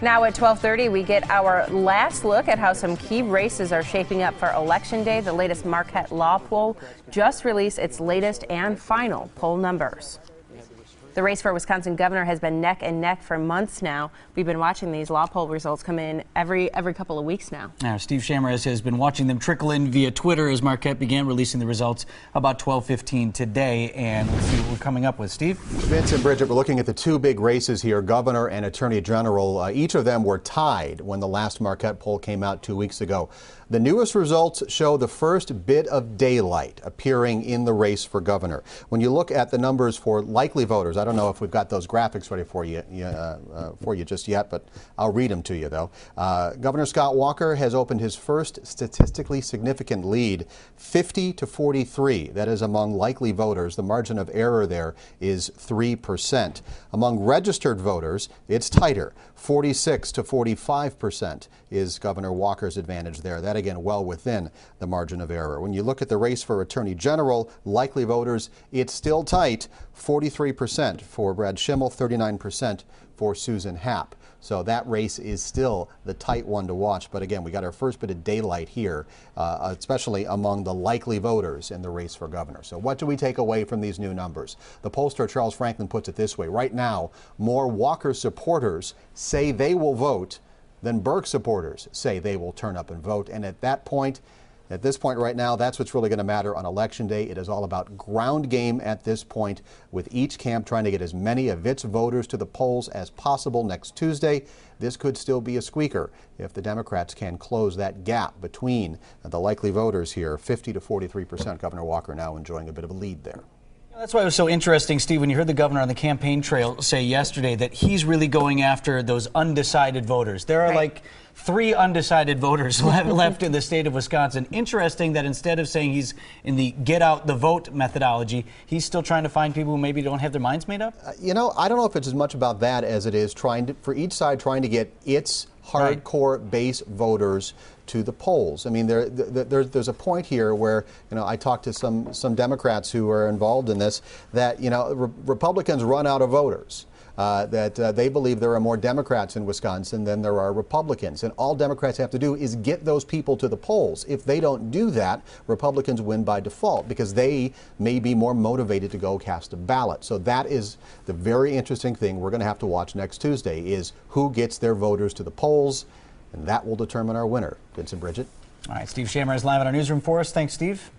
Now at 12:30, we get our last look at how some key races are shaping up for Election Day. The latest Marquette Law Poll just released its latest and final poll numbers. The race for Wisconsin governor has been neck and neck for months now. We've been watching these law poll results come in every couple of weeks now. Steve Chamraz has been watching them trickle in via Twitter as Marquette began releasing the results about 12:15 today. And let's see what we're coming up with. Steve? Vince and Bridget, we're looking at the two big races here, governor and attorney general. Each of them were tied when the last Marquette poll came out 2 weeks ago. The newest results show the first bit of daylight appearing in the race for governor. When you look at the numbers for likely voters, I don't know if we've got those graphics ready for you just yet, but I'll read them to you, though. Governor Scott Walker has opened his first statistically significant lead, 50-43. That is among likely voters. The margin of error there is 3%. Among registered voters, it's tighter. 46-45% is Governor Walker's advantage there. That, again, well within the margin of error. When you look at the race for attorney general, likely voters, it's still tight. 43% for Brad Schimmel, 39% for Susan Happ. So that race is still the tight one to watch. But again, we got our first bit of daylight here, especially among the likely voters in the race for governor. So what do we take away from these new numbers? The pollster Charles Franklin puts it this way. Right now, more Walker supporters say they will vote than Burke supporters say they will turn up and vote. And at this point right now, that's what's really going to matter on Election Day. It is all about ground game at this point, with each camp trying to get as many of its voters to the polls as possible next Tuesday. This could still be a squeaker if the Democrats can close that gap between the likely voters here. 50-43%. Governor Walker now enjoying a bit of a lead there. That's why it was so interesting, Steve, when you heard the governor on the campaign trail say yesterday that he's really going after those undecided voters. There are like 3 undecided voters left in the state of Wisconsin. Interesting that instead of saying he's in the get out the vote methodology, he's still trying to find people who maybe don't have their minds made up? I don't know if it's as much about that as it is for each side trying to get its hardcore base voters to the polls. I mean, there's a point here where, I talked to some Democrats who are involved in this, that, Republicans run out of voters. That they believe there are more Democrats in Wisconsin than there are Republicans. And all Democrats have to do is get those people to the polls. If they don't do that, Republicans win by default because they may be more motivated to go cast a ballot. So that is the very interesting thing we're going to have to watch next Tuesday, is who gets their voters to the polls, and that will determine our winner. Vince and Bridget. All right, Steve Chamraz live in our newsroom for us. Thanks, Steve.